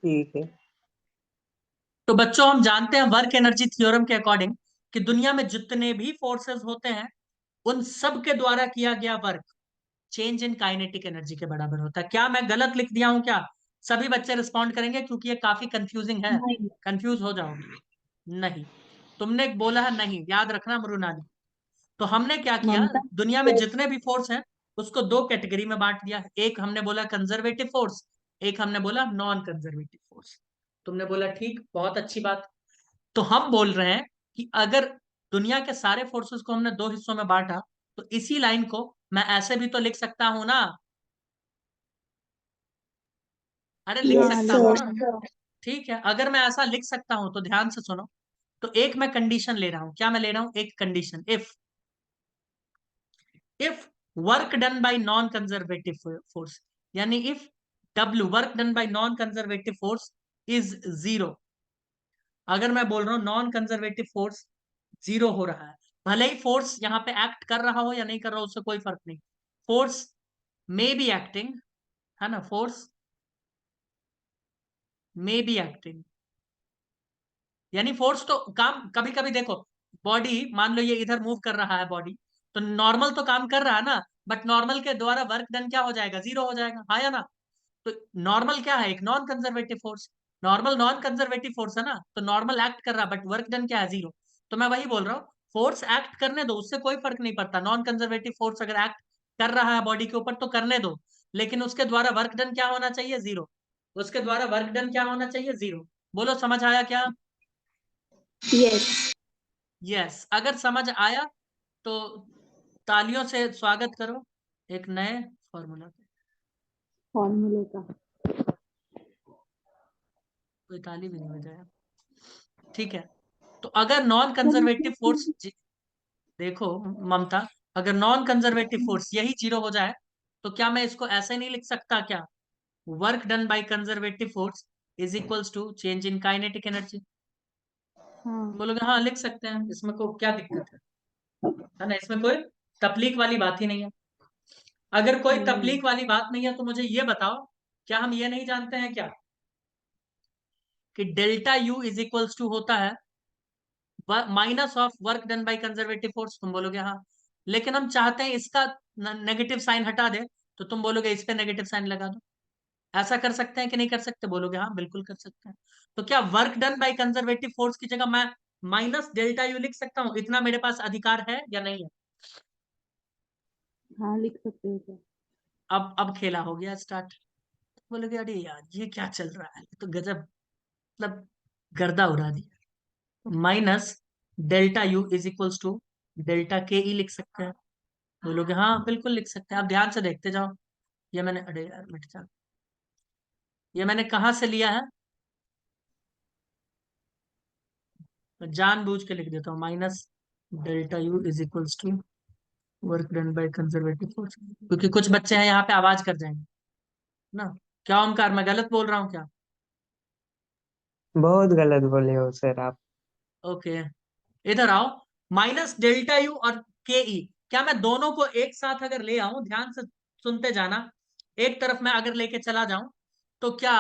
ठीक है। तो बच्चों हम जानते हैं वर्क एनर्जी थ्योरम के अकॉर्डिंग कि दुनिया में जितने भी फोर्सेस होते हैं उन सब के द्वारा किया गया work change in kinetic energy के बराबर होता है। क्या मैं गलत लिख दिया हूं क्या? सभी बच्चे रिस्पॉन्ड करेंगे क्योंकि ये काफी कंफ्यूजिंग है, नहीं। कंफ्यूज हो जाओगे। नहीं, तुमने बोला है नहीं, याद रखना मृणाली। तो हमने क्या किया, ममता। दुनिया में जितने भी फोर्स हैं उसको दो कैटेगरी में बांट दिया। एक हमने बोला कंजर्वेटिव फोर्स, एक हमने बोला नॉन कंजर्वेटिव फोर्स। तुमने बोला ठीक, बहुत अच्छी बात। तो हम बोल रहे हैं कि अगर दुनिया के सारे फोर्सेस को हमने दो हिस्सों में बांटा तो इसी लाइन को मैं ऐसे भी तो लिख सकता हूं ना। अरे लिख हाँ, सकता लिख हूं सकते ना। ठीक है, अगर मैं ऐसा लिख सकता हूं तो ध्यान से सुनो। तो एक मैं कंडीशन ले रहा हूं। क्या मैं ले रहा हूं? एक condition, if work done by non conservative force, यानी if W work done by non conservative force is zero. अगर मैं बोल रहा हूं नॉन कंजर्वेटिव फोर्स जीरो हो रहा है, भले ही फोर्स यहां पे एक्ट कर रहा हो या नहीं कर रहा हो उससे कोई फर्क नहीं। फोर्स मे बी एक्टिंग, है ना, फोर्स मे बी एक्टिंग, यानी फोर्स तो काम कभी कभी देखो, बॉडी मान लो ये इधर मूव कर रहा है बॉडी, तो नॉर्मल तो काम कर रहा है ना, बट नॉर्मल के द्वारा वर्क डन क्या हो जाएगा? जीरो हो जाएगा, हाँ या ना? तो नॉर्मल क्या है? एक non conservative force. Normal non conservative force है ना, तो नॉर्मल एक्ट कर रहा है बट वर्क डन क्या है? जीरो। तो मैं वही बोल रहा हूँ, फोर्स एक्ट करने दो, उससे कोई फर्क नहीं पड़ता। नॉन कंजर्वेटिव फोर्स अगर एक्ट कर रहा है बॉडी के ऊपर तो करने दो, लेकिन उसके द्वारा वर्क डन क्या होना चाहिए? जीरो। उसके द्वारा वर्क डन क्या होना चाहिए? जीरो। बोलो समझ आया क्या? यस। यस, अगर समझ आया तो तालियों से स्वागत करो एक नए फॉर्मूला पे। फॉर्मूले का। कोई ताली भी नहीं बजाया। ठीक है, तो अगर नॉन कंजर्वेटिव फोर्स, देखो ममता, अगर नॉन कंजर्वेटिव फोर्स यही जीरो हो जाए तो क्या मैं इसको ऐसे नहीं लिख सकता क्या? Work done by conservative force is equals to change in kinetic energy. हाँ। बोलोगे हाँ लिख सकते हैं, इसमें को क्या दिक्कत है ना? इसमें कोई तकलीफ वाली बात ही नहीं है। अगर कोई नहीं। तकलीफ वाली बात नहीं है तो मुझे ये बताओ, क्या हम ये नहीं जानते हैं क्या कि delta U is equals to होता है minus of work done by conservative force? तुम बोलोगे हाँ, लेकिन हम चाहते हैं इसका नेगेटिव साइन हटा दे, तो तुम बोलोगे इस पे नेगेटिव साइन लगा दो। ऐसा कर सकते हैं कि नहीं कर सकते? बोलोगे हाँ बिल्कुल कर सकते हैं। तो क्या work done by conservative force की जगह मैं माइनस डेल्टा यू लिख सकता हूँ? इतना मेरे पास अधिकार है या नहीं है? हाँ, लिख सकते हो क्या? अब खेला हो गया स्टार्ट। बोलोगे अरे यार ये क्या चल रहा है, ये तो गजब, मतलब गर्दा उड़ा दिया। Minus delta U is equals to delta K E लिख सकते हैं। बोलोगे हाँ बिल्कुल लिख सकते हैं। आप ध्यान से देखते जाओ, ये मैंने, अरे यार मिट जा, ये मैंने कहाँ से लिया है? मैं जानबूझ के लिख देता हूँ, minus delta U is equals to work done by conservative force, क्योंकि कुछ बच्चे हैं यहाँ पे आवाज कर जाएंगे ना। क्या ओमकार, मैं गलत बोल रहा हूँ क्या? बहुत गलत बोले हो सर आप। ओके, इधर आओ। माइनस डेल्टा यू और के ई, क्या मैं दोनों को एक साथ अगर ले आऊं, ध्यान से सुनते जाना, एक तरफ मैं अगर लेके चला जाऊं तो क्या,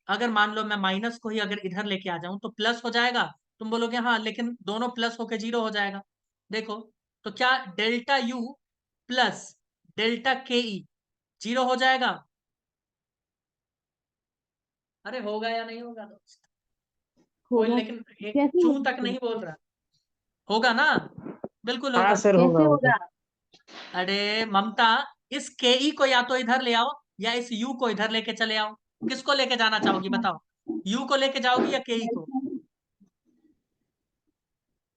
अगर मान लो मैं माइनस को ही अगर इधर लेके आ जाऊं तो प्लस हो जाएगा? तुम बोलोगे हाँ, लेकिन दोनों प्लस होके जीरो हो जाएगा। देखो, तो क्या delta U plus delta K E zero हो जाएगा? अरे होगा या नहीं होगा दोस्त? कोई होगा। लेकिन एक कैसे चू होगा तक फिर? नहीं बोल रहा। होगा ना? बिल्कुल हाँ होगा। सर, होगा कैसे होगा। होगा? अरे ममता, इस के ई को या तो इधर ले आओ या इस यू को इधर लेके चले आओ। किसको लेके जाना चाहोगी बताओ? यू को लेके जाओगी या के ई को?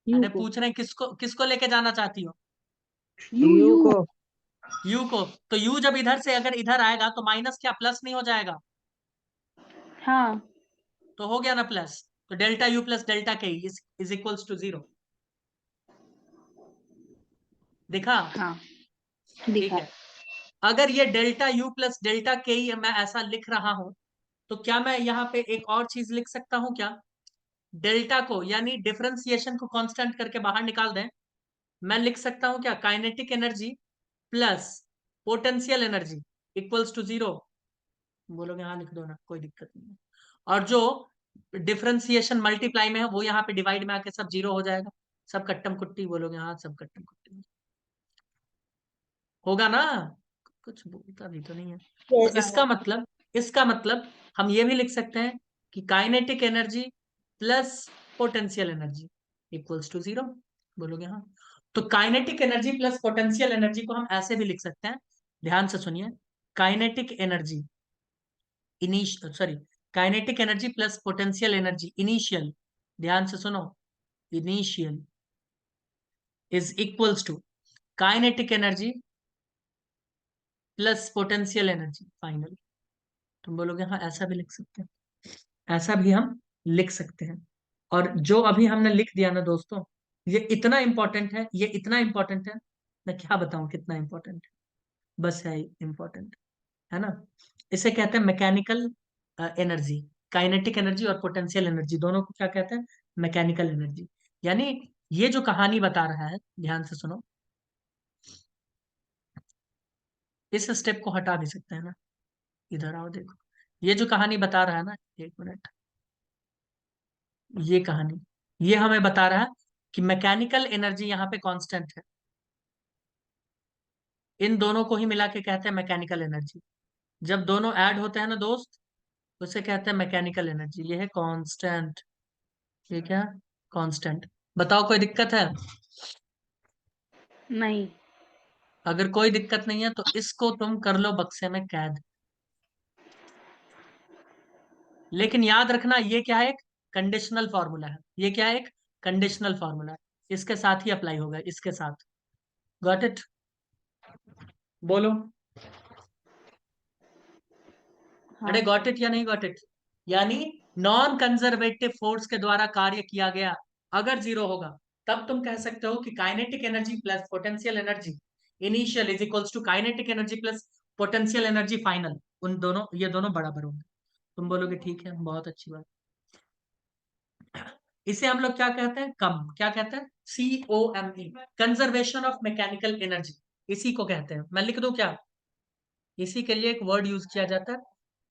यू अरे को। पूछ रहे हैं किसको, किसको लेके जाना चाहती हो? You you you. को। यू को। तो यू जब इधर से अगर इधर आएगा तो माइनस क्या प्लस नहीं हो जाएगा? हाँ। तो हो गया ना प्लस। तो डेल्टा यू प्लस डेल्टा के इज इक्वल्स टू जीरो। दिखा? हाँ, ठीक दिखा। है, अगर ये डेल्टा यू प्लस डेल्टा के मैं ऐसा लिख रहा हूं तो क्या मैं यहाँ पे एक और चीज लिख सकता हूँ क्या? डेल्टा को यानी डिफरेंशिएशन को कांस्टेंट करके बाहर निकाल दें, मैं लिख सकता हूं क्या? Kinetic energy plus potential energy equals to zero. बोलोगे हाँ लिख दो ना, कोई दिक्कत नहीं है। और जो डिफरेंशिएशन मल्टीप्लाई में है वो यहाँ पे डिवाइड में आके सब जीरो हो जाएगा। सब कट्टम कुट्टी बोलोगे, हाँ सब कट्टम कुट्टी होगा ना। कुछ बोलता भी तो नहीं है। तो इसका मतलब हम ये भी लिख सकते हैं कि kinetic energy plus potential energy equals to zero, बोलोगे हाँ। तो kinetic energy plus potential energy को हम ऐसे भी लिख सकते हैं, ध्यान से सुनिए। Kinetic energy kinetic energy plus potential energy initial, ध्यान से सुनो, initial is equals to kinetic energy plus potential energy final. तुम बोलोगे हाँ ऐसा भी लिख सकते हैं, ऐसा भी हम लिख सकते हैं। और जो अभी हमने लिख दिया ना दोस्तों, ये इतना इंपॉर्टेंट है, ये इतना इंपॉर्टेंट है, मैं क्या बताऊं कितना इंपॉर्टेंट है, बस है इंपॉर्टेंट, है ना। इसे कहते हैं मैकेनिकल एनर्जी। काइनेटिक एनर्जी और पोटेंशियल एनर्जी दोनों को क्या कहते हैं, मैकेनिकल एनर्जी। यानी ये जो कहानी बता रहा है, ध्यान से सुनो, इस स्टेप को हटा भी सकते हैं ना, इधर आओ देखो, ये जो कहानी बता रहा है ना, एक मिनट, ये कहानी ये हमें बता रहा है कि मैकेनिकल एनर्जी यहाँ पे कांस्टेंट है। इन दोनों को ही मिला के कहते हैं मैकेनिकल एनर्जी। जब दोनों ऐड होते हैं ना दोस्त, उसे कहते हैं मैकेनिकल एनर्जी। ये है कांस्टेंट, ये क्या, कांस्टेंट। बताओ कोई दिक्कत है? नहीं। अगर कोई दिक्कत नहीं है तो इसको तुम कर लो बक्से में कैद। लेकिन याद रखना ये क्या है, एक कंडीशनल फॉर्मूला है। ये क्या है, एक कंडीशनल फॉर्मूला है, इसके साथ ही अप्लाई होगा, इसके साथ। Got it? बोलो, हाँ अरे गॉट सर। इट या नहीं गॉट इट? यानी नॉन कंजर्वेटिव फोर्स के द्वारा कार्य किया गया अगर जीरो होगा, तब तुम कह सकते हो कि kinetic energy plus potential energy initial is equals to kinetic energy plus potential energy final. उन दोनों, ये दोनों बराबर होंगे। तुम बोलोगे ठीक है, बहुत अच्छी बात। इसे हम लोग क्या कहते हैं, कम, क्या कहते हैं, COME, conservation of mechanical energy, इसी को कहते हैं। मैं लिख दूं क्या? इसी के लिए एक वर्ड यूज किया जाता है।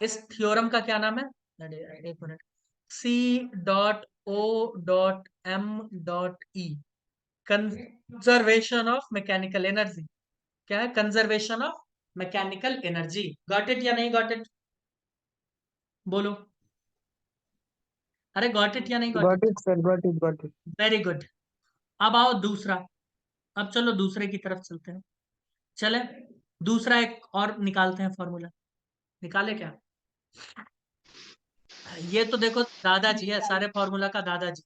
इस थ्योरम का क्या नाम है? अरे एक minute, C.O.M.E, conservation of mechanical energy. क्या है? Conservation of mechanical energy. Got it या नहीं गॉट इट? बोलो, अरे गॉट इट या नहीं got Got it? it, sir. Got it. Got it. Very good. अब आओ दूसरा, अब चलो दूसरे की तरफ चलते हैं। चले, दूसरा एक और निकालते हैं फॉर्मूला। निकाले क्या? ये तो देखो दादाजी है, सारे फॉर्मूला का दादाजी।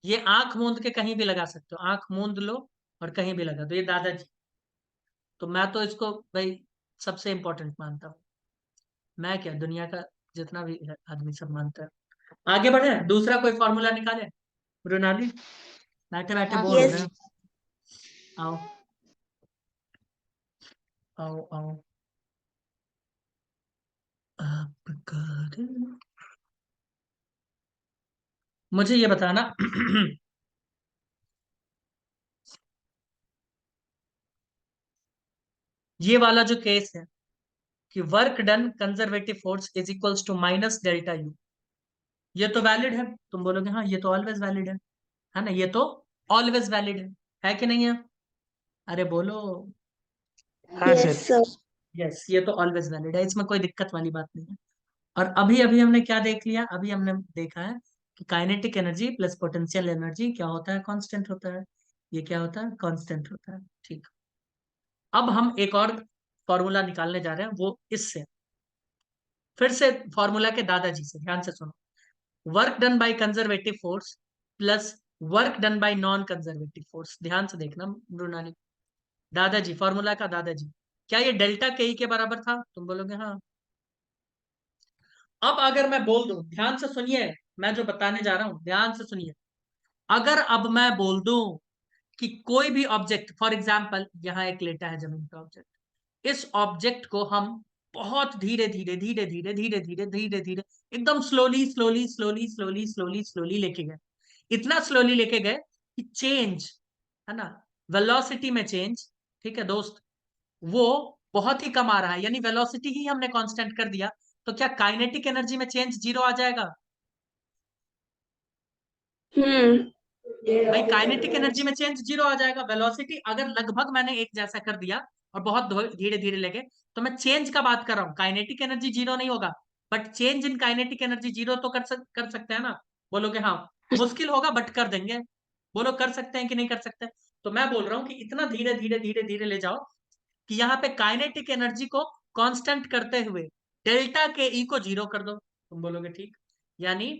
ये आंख मूंद के कहीं भी लगा सकते हो, आंख मूंद लो और कहीं भी लगा दो, ये दादाजी। तो मैं तो इसको भाई सबसे इंपॉर्टेंट मानता हूँ। मैं क्या, दुनिया का जितना भी है, आदमी सब मानता है। आगे बढ़े, दूसरा कोई फॉर्मूला निकाले। मृणाली, बैठे बैठे हाँ बोर हो सर। रहे हैं, आओ आओ आओ। आपका दिल- मुझे ये बताना ये वाला जो केस है कि work done conservative force is equals to minus delta U, ये तो वैलिड है। तुम बोलोगे हाँ ये तो ऑलवेज वैलिड है ना, ये तो ऑलवेज वैलिड है कि नहीं है? अरे बोलो। हाँ यस सर। सर। यस, ये तो ऑलवेज वैलिड है, इसमें कोई दिक्कत वाली बात नहीं है। और अभी अभी हमने क्या देख लिया, अभी हमने देखा है कि kinetic energy plus potential energy क्या होता है, कांस्टेंट होता है। ये क्या होता है, कांस्टेंट होता है। ठीक, अब हम एक और फॉर्मूला निकालने जा रहे हैं, वो इससे, फिर से फॉर्मूला के दादाजी से, ध्यान से सुनो। Work done by conservative force plus work done by non conservative force. ध्यान से देखना मृणाली, दादाजी, फॉर्मूला का दादाजी। क्या ये डेल्टा के ई के बराबर था? तुम बोलोगे हाँ। अब अगर मैं बोल दूं, ध्यान से सुनिए, मैं जो बताने जा रहा हूं ध्यान से सुनिए। अगर अब मैं बोल दूं कि कोई भी ऑब्जेक्ट, फॉर एग्जाम्पल यहाँ एक लेटा है जमीन पर ऑब्जेक्ट, इस ऑब्जेक्ट को हम बहुत धीरे धीरे धीरे धीरे धीरे धीरे धीरे धीरे एकदम slowly slowly slowly slowly slowly slowly लेके गए, इतना स्लोली लेके गए कि चेंज, है ना, वेलोसिटी में चेंज, ठीक है दोस्त, वो बहुत ही कम आ रहा है। यानी वेलोसिटी ही हमने कांस्टेंट कर दिया, तो क्या काइनेटिक एनर्जी में चेंज 0 आ जाएगा? भाई काइनेटिक एनर्जी में चेंज 0 आ जाएगा। वेलोसिटी अगर लगभग मैंने एक जैसा कर दिया और बहुत धीरे धीरे लगे, तो मैं चेंज का बात कर रहा हूँ, काइनेटिक एनर्जी 0 नहीं होगा, but change in kinetic energy 0 तो कर सकते हैं ना? बोलोगे हाँ। मुश्किल होगा बट कर देंगे। बोलो कर सकते हैं कि नहीं कर सकते? तो मैं बोल रहा हूँ कि इतना धीरे धीरे धीरे धीरे ले जाओ कि यहाँ पे काइनेटिक एनर्जी को कांस्टेंट करते हुए डेल्टा के ई को 0 कर दो। तुम बोलोगे ठीक। यानी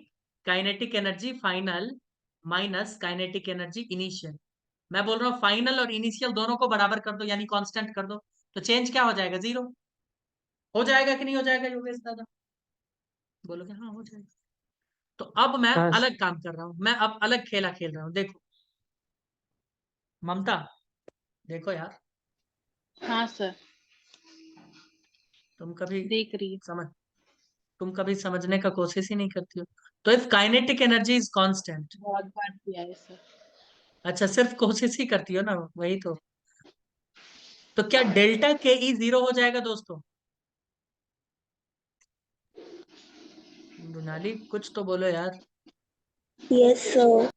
kinetic energy final minus kinetic energy initial. मैं बोल रहा हूँ फाइनल और इनिशियल दोनों को बराबर कर दो, यानी कांस्टेंट कर दो। तो चेंज क्या हो जाएगा? 0 हो जाएगा कि नहीं हो जाएगा योगेश दादा? बोलोगे हाँ हो जाएगा। तो अब मैं हाँ अलग काम कर रहा हूं, मैं अब अलग खेला खेल रहा हूं। देखो ममता, देखो यार, हाँ सर, तुम कभी देख रही है। समझ तुम कभी समझने का कोशिश ही नहीं करती हो। तो if kinetic energy is constant, बहुत बार किया है सर। अच्छा सिर्फ कोशिश ही करती हो ना, वही तो क्या डेल्टा के ई 0 हो जाएगा दोस्तों? मृणाली कुछ तो बोलो यार। Yes sir.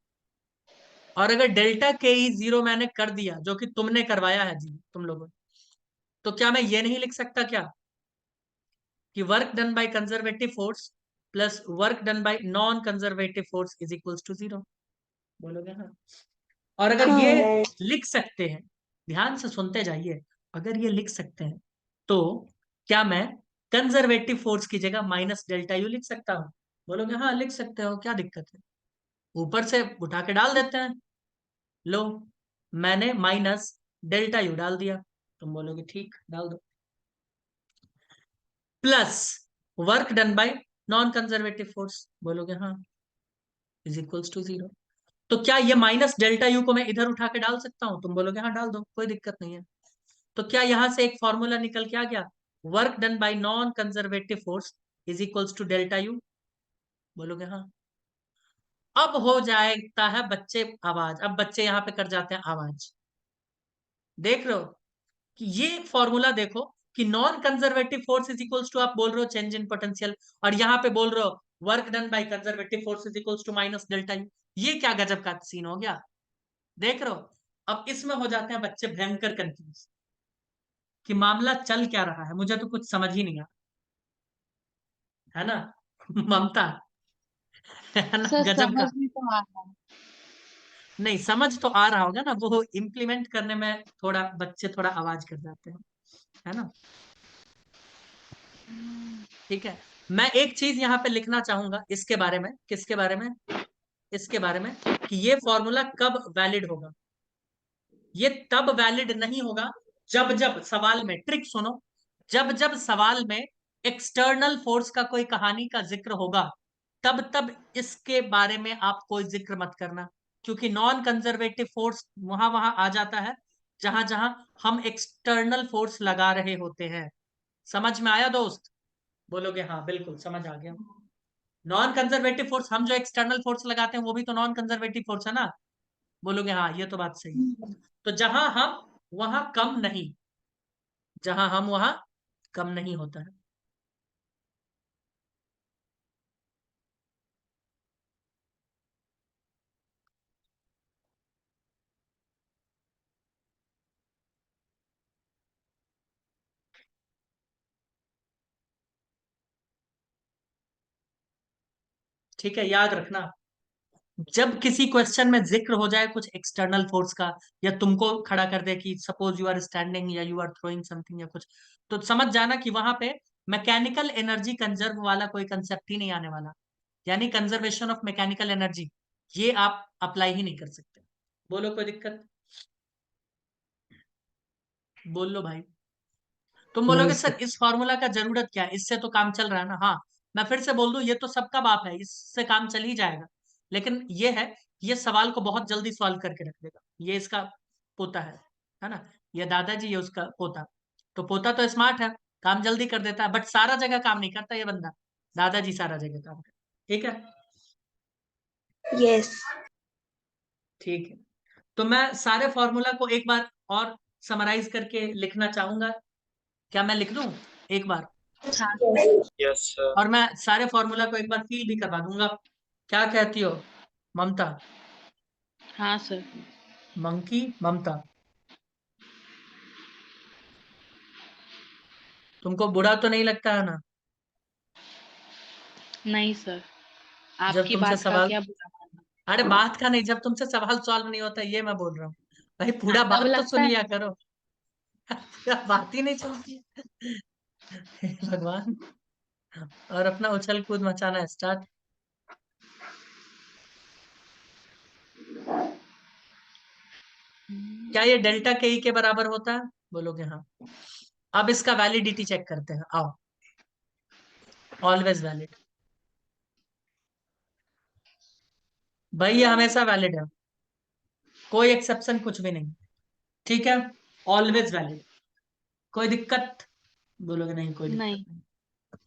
और अगर डेल्टा के ई 0 मैंने कर दिया, जो कि तुमने करवाया है जी तुम लोगों ने, तो क्या मैं ये नहीं लिख सकता क्या कि work done by conservative force plus work done by non conservative force is equals to 0? बोलोगे हाँ। और अगर ये हाँ। लिख सकते हैं, ध्यान से सुनते जाइए, अगर ये लिख सकते हैं तो क्या मैं कंजर्वेटिव फोर्स की जगह माइनस डेल्टा यू लिख सकता हूं? बोलोगे हाँ लिख सकते हो, क्या दिक्कत है? ऊपर से उठा के डाल देते हैं। लो, मैंने माइनस डेल्टा यू डाल दिया। तुम बोलोगे ठीक, डाल दो। Plus work done by non conservative force, बोलोगे हाँ, इज इक्वल्स टू 0। तो क्या ये माइनस डेल्टा यू को मैं इधर उठा के डाल सकता हूं? तुम बोलोगे हाँ डाल दो, कोई दिक्कत नहीं है। तो क्या यहां से एक फॉर्मूला निकल के आ गया, work done by non conservative force is equals to delta U? बोलोगे हाँ। अब हो जाता है बच्चे आवाज, अब बच्चे यहां पे कर जाते हैं आवाज। देख रहे हो कि ये एक फॉर्मूला देखो कि non conservative force is equals to, आप बोल रहे हो चेंज इन पोटेंशियल, और यहाँ पे बोल रहे हो work done by conservative force is equals to minus delta U. ये क्या गजब का सीन हो गया? देख रहे हो? अब इसमें हो जाते हैं बच्चे भयंकर कंफ्यूज कि मामला चल क्या रहा है, मुझे तो कुछ समझ ही नहीं आ, है ना? ममता, है ना सर गजब समझ का? में तो आ रहा है। नहीं समझ तो आ रहा होगा ना, वो इम्प्लीमेंट करने में थोड़ा बच्चे थोड़ा आवाज कर जाते हैं, है ना? ठीक है। मैं एक चीज यहाँ पे लिखना चाहूंगा इसके बारे में, किसके बारे में? इसके बारे में कि ये फॉर्मूला कब वैलिड होगा। ये तब वैलिड नहीं होगा जब जब सवाल में, ट्रिक सुनो, जब जब सवाल में एक्सटर्नल फोर्स का कोई कहानी का जिक्र होगा, तब तब इसके बारे में आप कोई जिक्र मत करना, क्योंकि नॉन कंजर्वेटिव फोर्स वहां वहां आ जाता है जहां जहां हम एक्सटर्नल फोर्स लगा रहे होते हैं। समझ में आया दोस्त? बोलोगे हाँ बिल्कुल समझ आ गया। नॉन कंजर्वेटिव फोर्स, हम जो एक्सटर्नल फोर्स लगाते हैं वो भी तो नॉन कंजर्वेटिव फोर्स है ना? बोलोगे हाँ ये तो बात सही है। तो जहां हम वहां कम नहीं, जहां हम वहां कम नहीं होता है। ठीक है, याद रखना, जब किसी क्वेश्चन में जिक्र हो जाए कुछ एक्सटर्नल फोर्स का, या तुमको खड़ा कर दे कि सपोज यू आर स्टैंडिंग या यू आर थ्रोइंग समथिंग या कुछ, तो समझ जाना कि वहां पे मैकेनिकल एनर्जी कंजर्व वाला कोई कंसेप्ट ही नहीं आने वाला। यानी कंजर्वेशन ऑफ मैकेनिकल एनर्जी, ये आप अप्लाई ही नहीं कर सकते। बोलो कोई दिक्कत? बोल लो भाई। तुम नहीं बोलोगे सर। सर इस फॉर्मूला का जरूरत क्या है, इससे तो काम चल रहा है ना? हाँ, मैं फिर से बोल दूं, ये तो सबका बाप है, इससे काम चल ही जाएगा। लेकिन ये है, ये सवाल को बहुत जल्दी सॉल्व करके रख देगा। ये इसका पोता है ना? ये दादाजी, ये उसका पोता। तो पोता तो स्मार्ट है, काम जल्दी कर देता है, बट सारा जगह काम नहीं करता ये बंदा। दादाजी सारा जगह काम करता। ठीक है। यस। ठीक है, तो मैं सारे फॉर्मूला को एक बार और समराइज करके लिखना चाहूंगा। क्या मैं लिख दूं एक बार? हाँ यस सर। और मैं सारे फॉर्मूला को एक बार फील भी करवा दूंगा। क्या कहती हो ममता? हाँ सर। मंकी ममता, तुमको बुरा तो नहीं लगता है ना नहीं सर, जब आपकी तुमसे बात का सवाल? क्या बुरा मानना। अरे बात का नहीं, जब तुमसे सवाल सॉल्व नहीं होता, ये मैं बोल रहा हूँ। भाई हाँ, पूरा तब बात तो लगता सुन है। लिया करो। पूरा बात ही नहीं सुनती। हे भगवान। और अपना उछल कूद मचाना स्टार्ट। क्या ये डेल्टा के ई के बराबर होता है? बोलोगे हाँ। अब इसका वैलिडिटी चेक करते हैं, आओ। Always valid. भाई ये हमेशा वैलिड है, कोई एक्सेप्शन कुछ भी नहीं। ठीक है, ऑलवेज वैलिड। कोई दिक्कत? बोलोगे नहीं कोई दिक्कत नहीं। नहीं।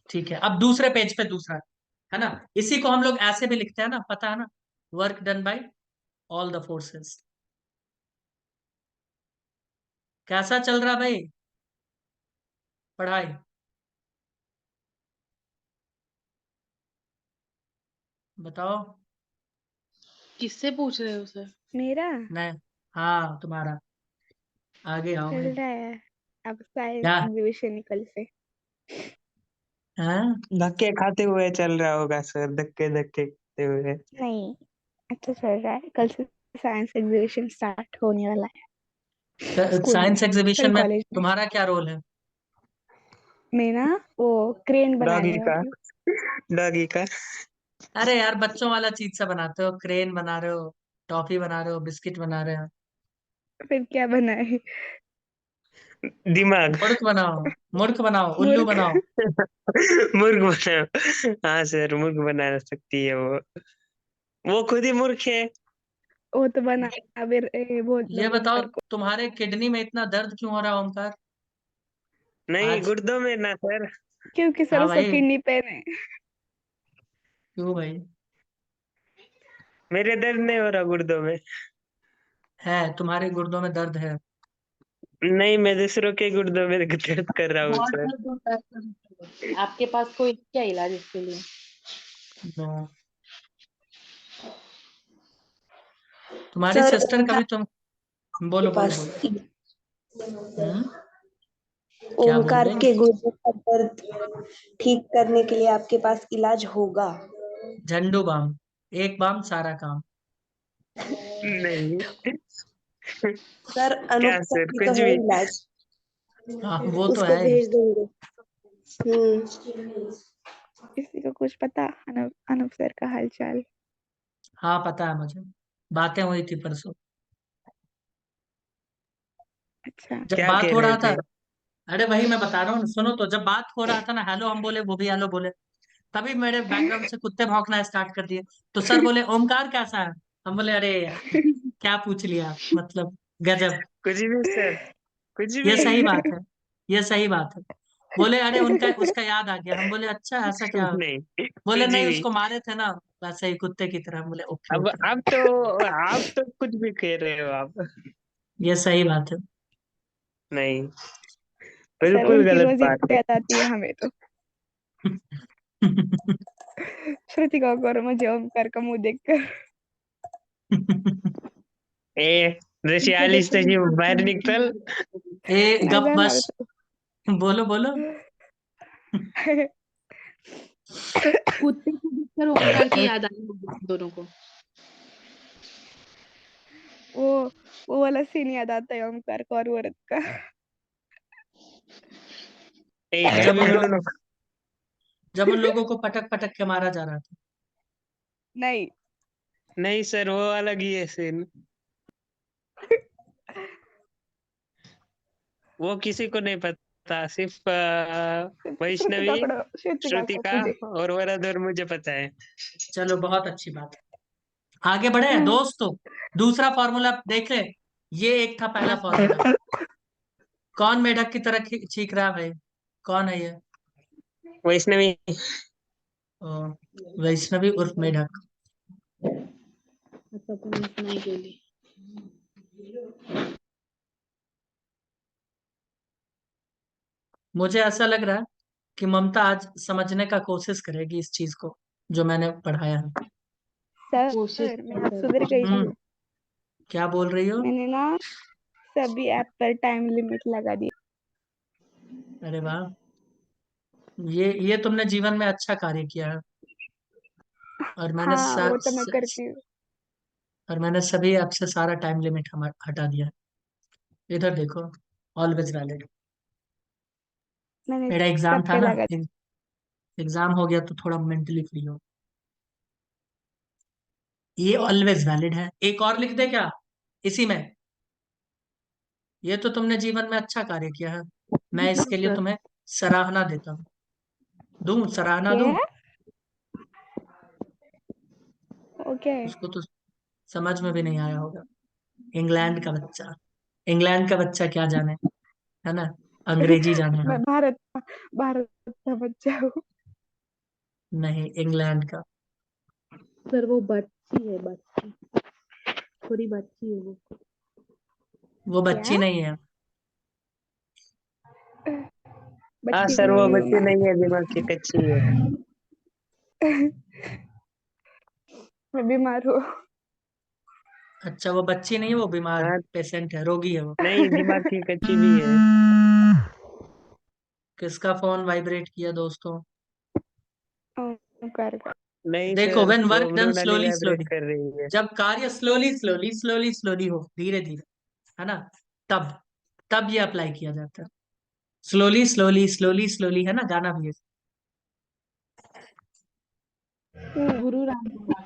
ठीक है, अब दूसरे पेज पे दूसरा है ना, इसी को हम लोग ऐसे भी लिखते हैं ना, पता है ना, work done bye all the forces. कैसा चल रहा भाई पढ़ाई? बताओ। किससे पूछ रहे हो सर? मेरा नहीं, हाँ तुम्हारा। आगे आओ चल भाई। रहा है। अब साइंस क्या? एग्जीबिशन निकल से। हाँ? धक्के खाते हुए चल रहा होगा सर, धक्के धक्के खाते हुए। नहीं, अच्छा चल रहा है। कल से साइंस एग्जीबिशन स्टार्ट होने वाला है स्कूल में, साइंस एग्जीबिशन सॉरी में कॉलेज में। तुम्हारा क्या रोल है? मैं ना वो क्रेन डॉगी बनाने का, वाली हूँ। डॉगी का। अरे यार बच्चों वाला चीज से बनाते हो, क्रेन बना रहे हो, टॉफी बना रहे हो, बिस्किट बना रहे हो। फिर क्या बनाए? दिमाग। मूर्ख बनाओ, मूर्ख बनाओ, उल्लू मूर्ख। बनाओ। मूर्ख बना। हाँ सर, मूर्ख बना सकती है वो खुद ही मूर्ख है। वो तो बना भी बहुत ये लोग बताओ, ओमकार को। तुम्हारे किडनी में इतना दर्द क्यों हो रहा है ओमकार नहीं, आज? गुर्दों में ना सर। क्योंकि हाँ सर सब भाई, किडनी पेन है। क्यों भाई? मेरे दर्द नहीं हो रहा गुर्दों में। है, तुम्हारे गुर्दों में दर्द है। नहीं, मैं दूसरों के गुर्दों में दर्द कर रहा हूँ बहुत सर। दर्द होता है सर। आपके पास कोई क्या इलाज इसके लिए? नो। तुम्हारी सर सिस्टर ओमकार कभी तुम, के बोलो बोलो पास बोलो। हम्म, क्या बोल ओमकार रहे? के गुर्दे का दर्द ठीक करने के लिए आपके पास इलाज होगा। झंडू बाम, एक बाम सारा काम। नहीं। सर क्या अनुपम सर, की तो कुछ है भी। इलाज, हाँ वो तो उसको है ही। भेज देंगे। हम्म। किसी को कुछ पता? अनूप अनूप सर का हालचाल? हाँ पता है मुझे, बातें हुई थी परसों। अच्छा। जब क्या बात कह हो रहे रहा था, थे? अरे वही मैं बता रहा हूँ, सुनो तो, जब बात हो रहा था ना, हेलो हम बोले, वो भी हेलो बोले, तभी मेरे बैकग्राउंड से कुत्ते भौंकना स्टार्ट कर दिए। तो सर बोले ओमकार कैसा है? हम बोले अरे यार क्या पूछ लिया, मतलब गजब। कुछ भी सर, कुछ ये भी। सही बात है, ये सही बात है। बोले अरे उनका उसका याद आ गया। हम बोले अच्छा ऐसा क्या? नहीं, बोले कुछ नहीं भी। उसको मारे थे ना, वैसे ही कुत्ते की तरह। हम बोले ओके अब ओके। आप तो कुछ भी कह रहे हो आप। ये सही बात है। नहीं, सर बिल्कुल उनकी गलत रोज बात है। याद आती है हमें तो। श्रुतिका को और मुझे ओमकार का मुंह देखकर। ए उनको रशियाली देख के से बाहर निकल। ए गप मजा ना बस, बोलो बोलो। कुत्ते को देखकर ओमकार की याद आई होगी तुम दोनों को। वो वो वाला सीन याद आता है ओमकार को और औरत का। जब उन लोग, दोनों। जब उन लोगों को पटक पटक के मारा जा रहा था। नहीं। नहीं सर, वो अलग ही है सीन। वो किसी को नहीं पता, सिर्फ श्रुतिका वैष्णवी, को, श्रुतिका को श्रुतिका मुझे। और वरद और मुझे पता है। चलो बहुत अच्छी बात है, आगे बढ़े दोस्तों। दूसरा फॉर्मूला देखे, ये एक था पहला हाँ सर। फॉर्मूला। कौन मेढक की तरह चीख रहा है भाई? कौन है ये? वैष्णवी। ओ, वैष्णवी उर्फ मेढक। अच्छा तुम नहीं बोली। मुझे ऐसा लग रहा है कि ममता आज समझने का कोशिश करेगी इस चीज को जो मैंने पढ़ाया है। कोशिश सर मैं तो आज कर सुधर गई हम्म थी। क्या बोल रही हो? मैंने ना सभी ऐप पर टाइम लिमिट लगा दी। अरे वाह, ये तुमने जीवन में अच्छा कार्य किया है। और मैंने हाँ वो तो मैं करती हूँ। और मैंने सभी ऐप से सारा टाइम लिमिट हटा दिया है। इधर देखो, ऑलवेज वैलिड। मैंने मेरा एग्जाम सब था पे ना, लगा एग्जाम हो गया तो थोड़ा मेंटली फ्री हो। ये ऑलवेज वैलिड है, एक और लिख दे क्या इसी में? ये तो तुमने जीवन में अच्छा कार्य किया है, मैं इसके लिए सर। तुम्हें सराहना देता हूँ। दूं सराहना दूं? क्या? ओके। उसको तो समझ में भी नहीं आया होगा। इंग्लैंड का बच्चा, इंग्लैंड का बच्चा क्या जाने, है ना, अंग्रेजी जाने मैं हम। भारत का बच्चा हूँ। नहीं, इंग्लैंड का। सर वो बच्ची है, बच्ची, थोड़ी बच्ची है वो। वो क्या? बच्ची नहीं है। हाँ बच्ची सर, वो नहीं बच्ची हूँ नहीं है, दिमाग की कच्ची है। मैं। मैं बीमार हूँ। अच्छा, वो बच्ची नहीं है, वो बीमार हाँ, पेशेंट है, रोगी है वो। नहीं, दिमाग की कच्ची भी है। किसका फोन वाइब्रेट किया दोस्तों? ओंकार का। नहीं देखो, सर, व्हेन वो work done Mrinali slowly vibrate slowly, कर रही है। जब कार्य slowly slowly slowly slowly slowly हो, धीरे धीरे, है ना, तब तब ये अप्लाई किया जाता है। स्लोली स्लोली स्लोली स्लोली, है ना, गाना भी है। गुरु रामदेव का।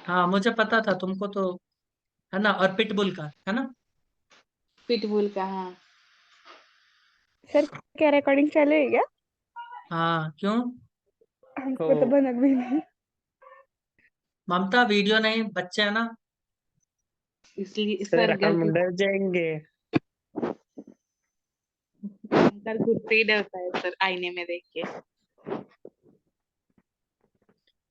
हाँ मुझे पता था, तुमको तो, है ना, और पिटबुल का, है ना। पिटबुल का, हाँ। सर क्या रिकॉर्डिंग चालू है क्या? हाँ क्यों? हमको तो ओ, भनक भी नहीं। ममता वीडियो नहीं, बच्चे है ना। इसलिए सर सर हम गलती डर जाएंगे। सर खुद से ही डरता है सर, आईने में देख के।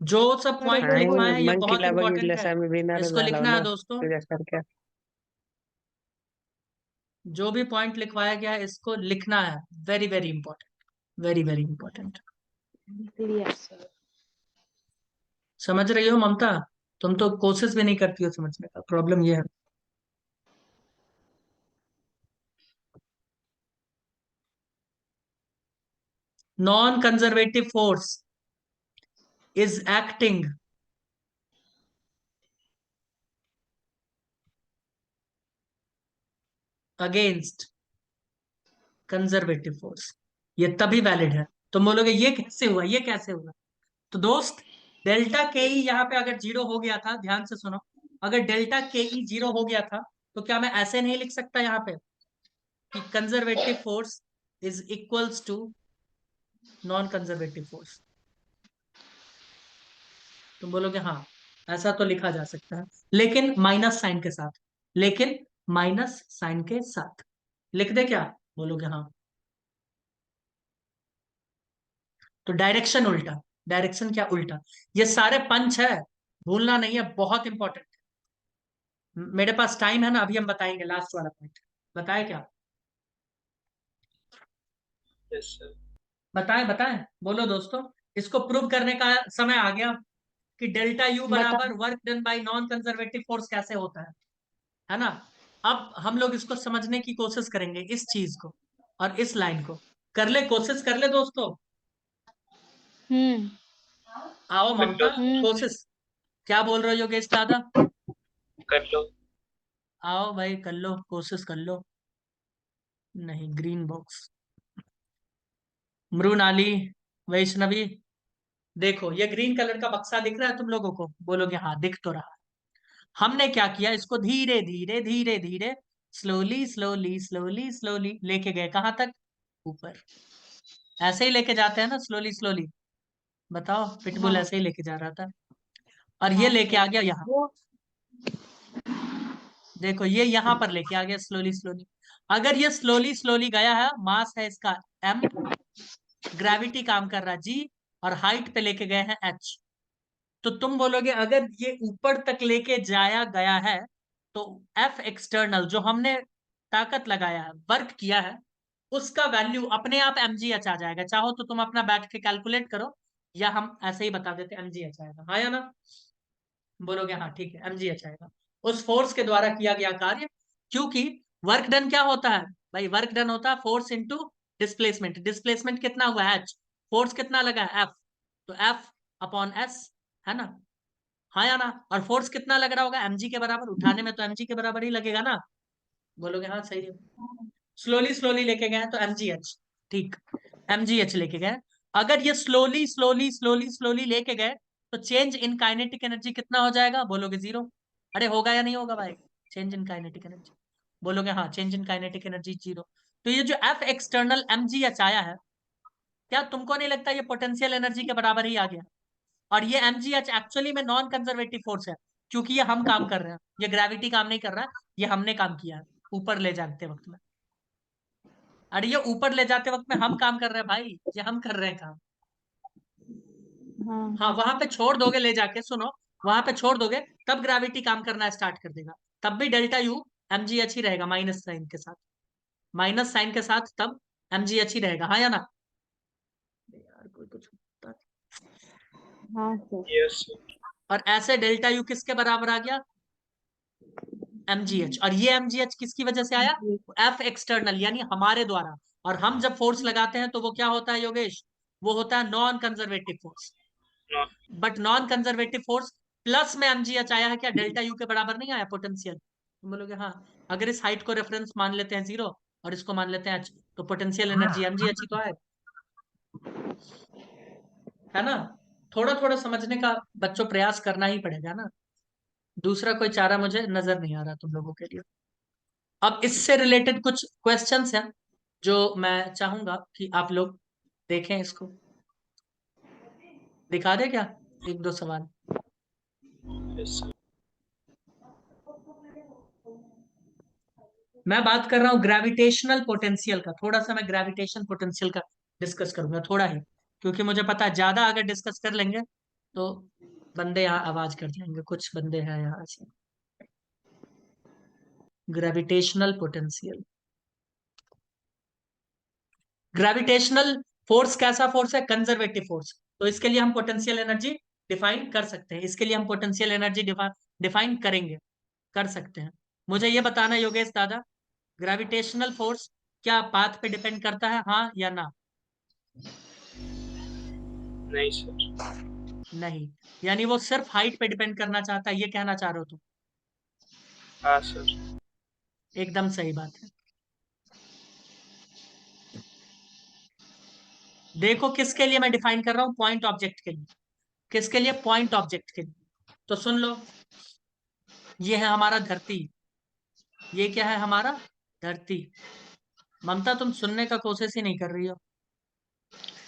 जो सब अरे पॉइंट बुलबुल। लिखवाए हैं ये मग बहुत किला इंपॉर्टेंट बघितलं है, आम्ही भिनार इसको झालो लिखना है ना दोस्तों। तुझ्यासारख्या। जो भी पॉइंट लिखवाया गया है इसको लिखना है, very very important, very very important. Clear sir. समझ रही हो ममता? तुम तो कोशिश भी नहीं करती हो समझने का, प्रॉब्लम ये है। Non conservative force is acting against conservative force, ये तभी वैलिड है। तुम बोलोगे ये कैसे हुआ, ये कैसे हुआ? तो दोस्त, डेल्टा के ई यहाँ पे अगर जीरो हो गया था, ध्यान से सुनो, अगर डेल्टा के ई जीरो हो गया था तो क्या मैं ऐसे नहीं लिख सकता यहाँ पे कि conservative force is equals to non conservative force? तुम बोलोगे हाँ, ऐसा तो लिखा जा सकता है, लेकिन माइनस साइन के साथ, लेकिन माइनस साइन के साथ लिख दे क्या? बोलोगे हाँ। तो डायरेक्शन उल्टा, डायरेक्शन क्या उल्टा, ये सारे पंच है, भूलना नहीं है, बहुत इंपॉर्टेंट। मेरे पास टाइम है ना, अभी हम बताएंगे लास्ट वाला पॉइंट। बताए क्या? बताएं बताएं, बोलो दोस्तों। इसको प्रूव करने का समय आ गया कि डेल्टा यू बता। बराबर work done by non conservative force कैसे होता है ना। अब हम लोग इसको समझने की कोशिश करेंगे, इस चीज को और इस लाइन को। कर ले, कोशिश कर ले दोस्तों। हम्म। आओ ममता, हम्म। कोशिश। क्या बोल रहे हो योगेश दादा? आओ भाई, कर लो, कोशिश कर लो। नहीं, ग्रीन बॉक्स। मृणाली, वैष्णवी, देखो ये ग्रीन कलर का बक्सा दिख रहा है तुम लोगों को? बोलोगे हाँ दिख तो रहा है। हमने क्या किया, इसको धीरे धीरे धीरे धीरे, स्लोली स्लोली स्लोली स्लोली लेके गए कहां तक? ऊपर। ऐसे ही लेके जाते हैं ना, स्लोली स्लोली। बताओ, पिटबुल हाँ ऐसे ही लेके जा रहा था, और ये हाँ लेके सर। आ गया यहाँ। वो देखो ये यहाँ पर लेके आ गया स्लोली स्लोली। अगर ये स्लोली स्लोली गया है, मास है इसका m, ग्रेविटी काम कर रहा है g, और हाइट पे लेके गए हैं h, तो तुम बोलोगे अगर ये ऊपर तक लेके जाया गया है तो F एक्सटर्नल जो हमने ताकत लगाया है, वर्क किया है, उसका वैल्यू अपने आप mgh आ जाएगा। चाहो तो तुम अपना बैठ के कैलकुलेट करो, या हम ऐसे ही बता देते mgh आएगा। हाँ या ना? बोलोगे हाँ ठीक है, mgh आएगा। उस फोर्स के द्वारा किया गया कार्य, क्योंकि वर्क डन क्या होता है भाई? वर्क डन होता है फोर्स इंटू डिस्प्लेसमेंट। डिस्प्लेसमेंट कितना हुआ है h, फोर्स कितना लगा है f, तो f अपॉन s, है ना? हाँ या ना? और फोर्स कितना लग रहा होगा? mg के बराबर। उठाने में तो mg के बराबर ही लगेगा ना? बोलोगे हाँ सही है। स्लोली स्लोली लेके गए तो mgh, ठीक, mgh लेके गए। अगर ये स्लोली स्लोली स्लोली स्लोली लेके गए तो चेंज इन काइनेटिक एनर्जी कितना हो जाएगा? बोलोगे 0। अरे होगा या नहीं होगा भाई? चेंज इन काइनेटिक एनर्जी, बोलोगे हाँ, चेंज इन काइनेटिक एनर्जी 0। तो ये जो एफ एक्सटर्नल mgh आया है, क्या तुमको नहीं लगता ये पोटेंशियल एनर्जी के बराबर ही आ गया? और ये mgh एक्चुअली में नॉन कंजर्वेटिव फोर्स है, क्योंकि ये हम काम कर रहे हैं, ये ग्रेविटी काम नहीं कर रहा है, ये हमने काम किया है ऊपर ले जाते वक्त में। अरे ये ऊपर ले जाते वक्त में हम काम कर रहे हैं भाई, ये हम कर रहे हैं काम। हाँ हाँ, वहां पे छोड़ दोगे ले जाके, सुनो, वहां पे छोड़ दोगे तब ग्रेविटी काम करना स्टार्ट कर देगा, तब भी डेल्टा यू mgh ही रहेगा माइनस साइन के साथ, माइनस साइन के साथ तब mgh ही रहेगा। हाँ या ना? यार कोई कुछ हाँ सर। Yes sir. और ऐसे डेल्टा यू किसके बराबर आ गया? mgh। और ये mgh किसकी वजह से आया? जी। एफ एक्सटर्नल, यानी हमारे द्वारा। और हम जब फोर्स लगाते हैं तो वो क्या होता है योगेश? वो होता है non conservative force. But non conservative force plus में mgh आया है, क्या डेल्टा यू के बराबर नहीं आया पोटेंशियल? तुम बोलोगे हाँ। अगर इस हाइट को रेफरेंस मान लेते हैं 0 और इसको मान लेते हैं h, तो पोटेंशियल एनर्जी mgh ही तो आएगा, है ना? थोड़ा थोड़ा समझने का बच्चों प्रयास करना ही पड़ेगा ना, दूसरा कोई चारा मुझे नजर नहीं आ रहा तुम लोगों के लिए। अब इससे रिलेटेड कुछ क्वेश्चंस हैं जो मैं चाहूंगा कि आप लोग देखें इसको। दिखा दे क्या? एक दो सवाल। Yes sir. मैं बात कर रहा हूँ ग्रेविटेशनल पोटेंशियल का, थोड़ा सा मैं ग्रेविटेशन पोटेंशियल का डिस्कस करूंगा, थोड़ा ही, क्योंकि मुझे पता है ज्यादा अगर डिस्कस कर लेंगे तो बंदे यहाँ आवाज कर जाएंगे, कुछ बंदे हैं यहाँ से। ग्रेविटेशनल पोटेंशियल, ग्रेविटेशनल फोर्स कैसा फोर्स है? Conservative force. तो इसके लिए हम पोटेंशियल एनर्जी डिफाइन कर सकते हैं, इसके लिए हम पोटेंशियल एनर्जी डिफाइन करेंगे, कर सकते हैं। मुझे ये बताना योगेश दादा, ग्रेविटेशनल फोर्स क्या पाथ पे डिपेंड करता है, हाँ या ना? नहीं सर। नहीं, यानी वो सिर्फ हाइट पे डिपेंड करना चाहता है, ये कहना चाह रहे हो तुम? हाँ सर। एकदम सही बात है। देखो किसके लिए मैं डिफाइन कर रहा हूं, पॉइंट ऑब्जेक्ट के लिए। किसके लिए? पॉइंट ऑब्जेक्ट के लिए। तो सुन लो, ये है हमारा धरती, ये क्या है हमारा? धरती। ममता तुम सुनने का कोशिश ही नहीं कर रही हो।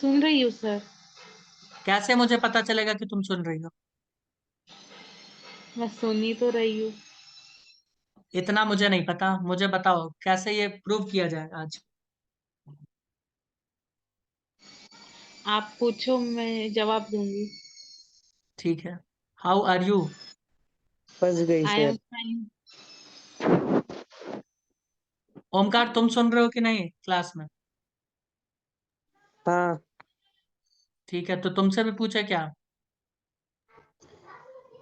सुन रही हूँ सर। कैसे मुझे पता चलेगा कि तुम सुन रही हो? मैं सुन ही तो रही हूँ। इतना मुझे नहीं पता, मुझे बताओ कैसे ये प्रूव किया जाए आज? आप पूछो, मैं जवाब दूंगी। ठीक है, हाउ आर यू? फंस गई I am sir. Fine. Omkar तुम सुन रहे हो कि नहीं क्लास में? हाँ। ठीक है, तो तुमसे भी पूछे क्या?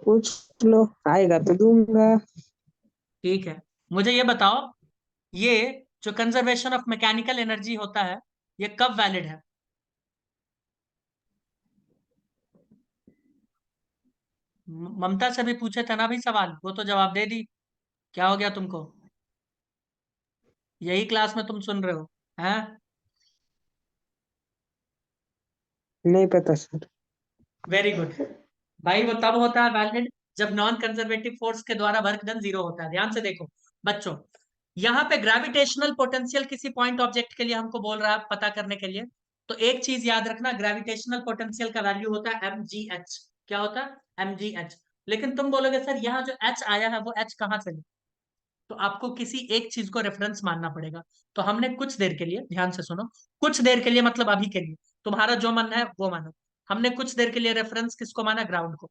पूछ लो, आएगा तो दूंगा। ठीक है, मुझे ये बताओ, ये जो कंजर्वेशन ऑफ मैकेनिकल एनर्जी होता है, ये कब वैलिड है? ममता से भी पूछे थे ना भी सवाल, वो तो जवाब दे दी। क्या हो गया तुमको? यही क्लास में तुम सुन रहे हो हैं? नहीं पता सर। वेरी गुड भाई, वो तब होता है वैलिड जब नॉन कंजर्वेटिव फोर्स के द्वारा वर्क डन 0 होता है। ध्यान से देखो बच्चों, यहाँ पे ग्रेविटेशनल पोटेंशियल किसी पॉइंट ऑब्जेक्ट के लिए हमको बोल रहा है पता करने के लिए, तो एक चीज याद रखना, ग्रेविटेशनल पोटेंशियल का वैल्यू होता है mgh। क्या होता है? mgh। लेकिन तुम बोलोगे सर यहाँ जो h आया है वो h कहाँ से है? तो आपको किसी एक चीज को रेफरेंस मानना पड़ेगा। तो हमने कुछ देर के लिए, ध्यान से सुनो, कुछ देर के लिए मतलब अभी के लिए, तुम्हारा जो मन है वो मानो, हमने कुछ देर के लिए रेफरेंस किसको माना? ग्राउंड को।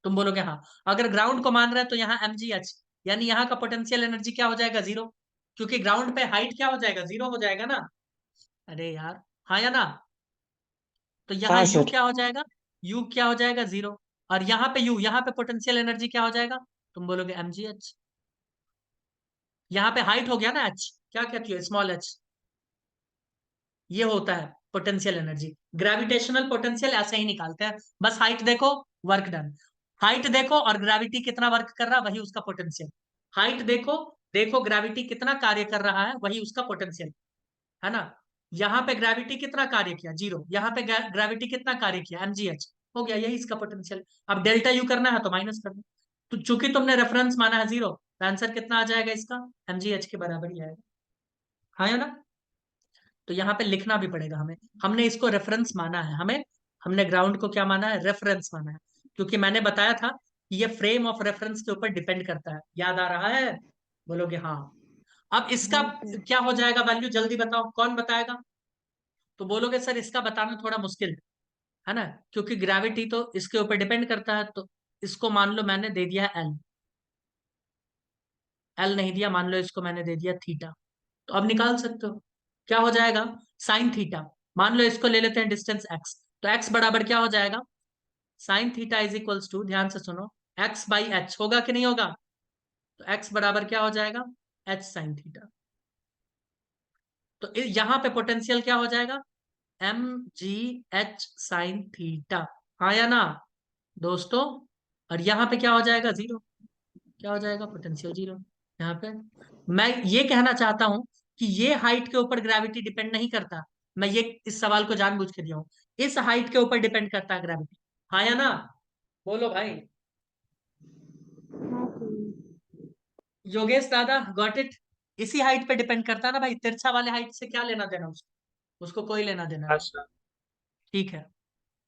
तुम बोलोगे हाँ, अगर ग्राउंड को मान रहे हैं तो यहाँ mgh, यानी यहाँ का पोटेंशियल एनर्जी क्या हो जाएगा? 0। क्योंकि ग्राउंड पे हाइट क्या हो जाएगा, 0 हो जाएगा ना। अरे यार, हाँ या ना। तो यहाँ हाँ u सर। क्या हो जाएगा, u क्या हो जाएगा 0। और यहाँ पे u, यहाँ पे पोटेंशियल एनर्जी क्या हो जाएगा, तुम बोलोगे mgh। यहाँ पे हाइट हो गया ना h, क्या कहती हो, स्मॉल h। ये होता है पोटेंशियल एनर्जी। ग्रेविटेशनल पोटेंशियल ऐसे ही निकालते हैं, बस हाइट देखो, वर्क डन। हाइट देखो और ग्रेविटी कितना वर्क कर रहा है, वही उसका पोटेंशियल। हाइट देखो, देखो ग्रेविटी कितना कार्य कर रहा है, वही उसका पोटेंशियल, है ना। यहाँ पे ग्रेविटी कितना कार्य किया, 0। यहाँ पे ग्रेविटी कितना कार्य किया, mgh। हो गया, यही इसका पोटेंशियल। अब डेल्टा यू करना है तो माइनस कर दो। तो चूंकि तुमने रेफरेंस माना है 0, तो आंसर कितना आ जाएगा इसका, mgh के बराबर ही आएगा, हाँ या ना। तो यहाँ पे लिखना भी पड़ेगा हमें, हमने इसको रेफरेंस माना है, हमने ग्राउंड को क्या माना है, रेफरेंस माना है। क्योंकि मैंने बताया था कि ये फ्रेम ऑफ रेफरेंस के ऊपर डिपेंड करता है, याद आ रहा है, बोलोगे हाँ। अब इसका हाँ सर। क्या हो जाएगा वैल्यू, जल्दी बताओ, कौन बताएगा। तो बोलोगे सर इसका बताना थोड़ा मुश्किल है ना, क्योंकि ग्रेविटी तो इसके ऊपर डिपेंड करता है। तो इसको मान लो मैंने दे दिया एल, एल नहीं दिया, मान लो इसको मैंने दे दिया थीटा। तो अब निकाल सकते हो, क्या हो जाएगा, साइन थीटा। मान लो इसको ले लेते हैं डिस्टेंस एक्स, तो एक्स बराबर क्या हो जाएगा, sine theta is equals to, ध्यान से सुनो, एक्स बाई एच, होगा कि नहीं होगा। तो एक्स बराबर क्या हो जाएगा, एच साइन थीटा। तो यहां पे पोटेंशियल क्या हो जाएगा, M G H sine theta, हाँ या ना दोस्तों। और यहाँ पे क्या हो जाएगा, 0, क्या हो जाएगा, पोटेंशियल 0। यहाँ पे मैं ये कहना चाहता हूं कि ये हाइट के ऊपर ग्रेविटी डिपेंड नहीं करता। मैं ये इस सवाल को जानबूझ के दिया हूं, इस हाइट के ऊपर डिपेंड करता है ग्रेविटी, हाँ या ना, बोलो भाई। हाँ सर। योगेश दादा गॉट इट। इसी हाइट पे डिपेंड करता है ना भाई, तिरछा वाले हाइट से क्या लेना देना उसको कोई लेना देना हाँ नहीं। सर। ठीक है,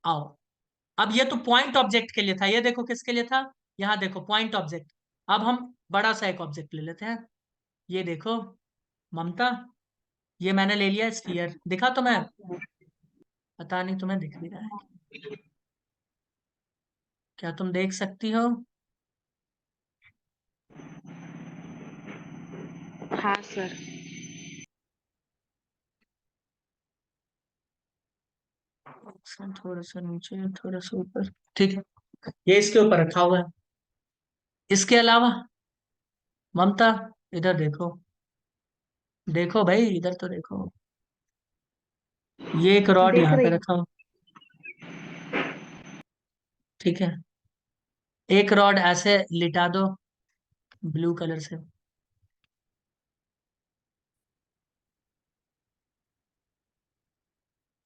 आओ। अब ये तो पॉइंट ऑब्जेक्ट के लिए था, ये देखो किसके लिए था, यहाँ देखो पॉइंट ऑब्जेक्ट। अब हम बड़ा सा एक ऑब्जेक्ट ले लेते हैं, ये देखो ममता, ये मैंने ले लिया स्फीयर, दिखा तुम्हें, पता नहीं तुम्हें दिख भी रहा है, क्या तुम देख सकती हो। हाँ सर। थोड़ा सा नीचे, थोड़ा सा ऊपर, ठीक है, ये इसके ऊपर रखा हुआ है। इसके अलावा ममता इधर देखो, देखो भाई इधर तो देखो, ये एक रॉड देख यहाँ पे रही। रखा हो, ठीक है। एक रॉड ऐसे लिटा दो ब्लू कलर से,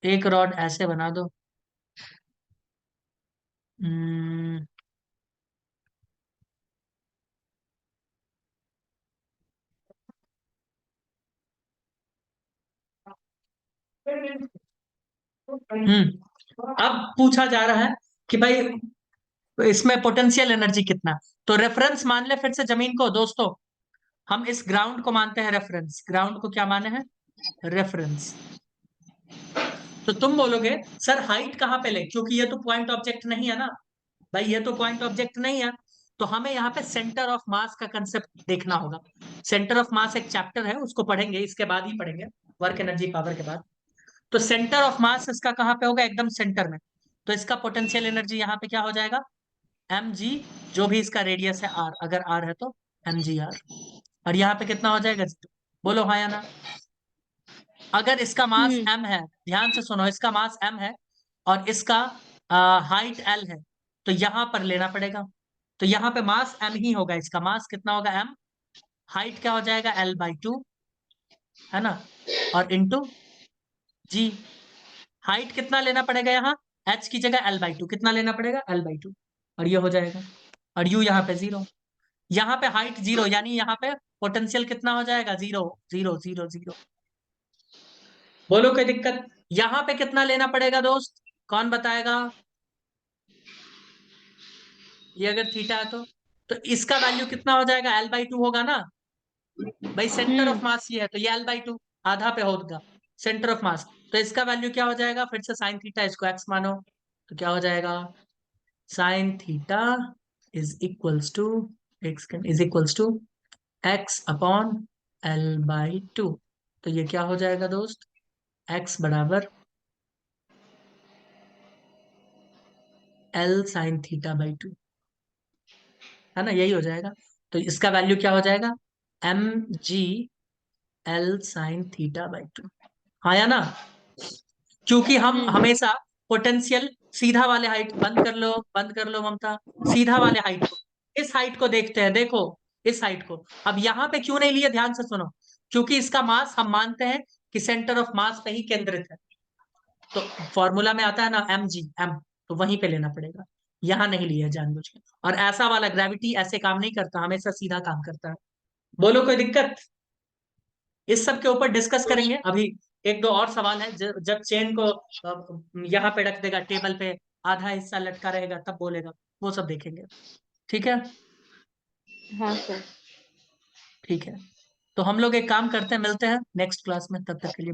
एक रॉड ऐसे बना दो। हम्म, अब पूछा जा रहा है कि भाई इसमें पोटेंशियल एनर्जी कितना। तो रेफरेंस मान ले फिर से जमीन को दोस्तों, हम इस ग्राउंड को मानते हैं रेफरेंस, ग्राउंड को क्या माने हैं, रेफरेंस। तो तुम बोलोगे सर हाइट कहाँ पे ले, क्योंकि ये तो पॉइंट ऑब्जेक्ट नहीं है ना भाई, ये तो पॉइंट ऑब्जेक्ट नहीं है। तो हमें यहाँ पे सेंटर ऑफ मास का कंसेप्ट देखना होगा। सेंटर ऑफ मास एक चैप्टर है, उसको पढ़ेंगे, इसके बाद ही पढ़ेंगे, वर्क एनर्जी पावर के बाद। तो सेंटर ऑफ मास इसका कहाँ पे होगा, एकदम सेंटर में। तो इसका पोटेंशियल एनर्जी यहाँ पे क्या हो जाएगा, एम जी, जो भी इसका रेडियस है आर, अगर आर है तो एम जी आर। और यहाँ पे कितना हो जाएगा, बोलो हाँ या ना। अगर इसका मास हम्म। m है, ध्यान से सुनो, इसका मास m है और इसका हाइट l है, तो यहां पर लेना पड़ेगा। तो यहाँ पे मास m ही होगा, इसका मास कितना होगा m, हाइट क्या हो जाएगा l/2, है ना, और इंटू g। हाइट कितना लेना पड़ेगा यहाँ, h की जगह l/2, कितना लेना पड़ेगा l/2, और ये हो जाएगा। और u यहाँ पे 0, यहाँ पे हाइट 0, यानी यहाँ पे पोटेंशियल कितना हो जाएगा, 0 0 0 0। बोलो कोई दिक्कत, यहाँ पे कितना लेना पड़ेगा दोस्त, कौन बताएगा। ये अगर थीटा है तो इसका वैल्यू कितना हो जाएगा, l/2 होगा ना भाई, सेंटर ऑफ मास ये है तो ये l/2 आधा पे होगा सेंटर ऑफ मास। तो इसका वैल्यू क्या हो जाएगा, फिर से साइन थीटा, इसको x मानो, तो क्या हो जाएगा, sine theta is equals to x is equals to x upon L/2। तो ये क्या हो जाएगा दोस्त, x बराबर L sin θ/2, है ना, यही हो जाएगा। तो इसका वैल्यू क्या हो जाएगा, mg L sin θ/2, हाँ या ना। क्योंकि हम हमेशा पोटेंशियल सीधा वाले हाइट, बंद कर लो ममता, सीधा वाले हाइट को, इस हाइट को देखते हैं, देखो इस हाइट को। अब यहाँ पे क्यों नहीं लिए, ध्यान से सुनो, क्योंकि इसका मास हम मानते हैं कि सेंटर ऑफ मास पे ही केंद्रित है। तो फॉर्मूला में आता है ना mg, तो वहीं पे लेना पड़ेगा, यहाँ नहीं लिया जानबूझ के। और ऐसा वाला ग्रेविटी ऐसे काम नहीं करता, हमेशा सीधा काम करता है। बोलो कोई दिक्कत, इस सब के ऊपर डिस्कस करेंगे अभी। एक दो और सवाल है, जब चेन को यहाँ पे रख देगा टेबल पे, आधा हिस्सा लटका रहेगा तब बोलेगा, वो सब देखेंगे, ठीक है। हाँ सर। ठीक है, तो हम लोग एक काम करते हैं, मिलते हैं नेक्स्ट क्लास में, तब तक के लिए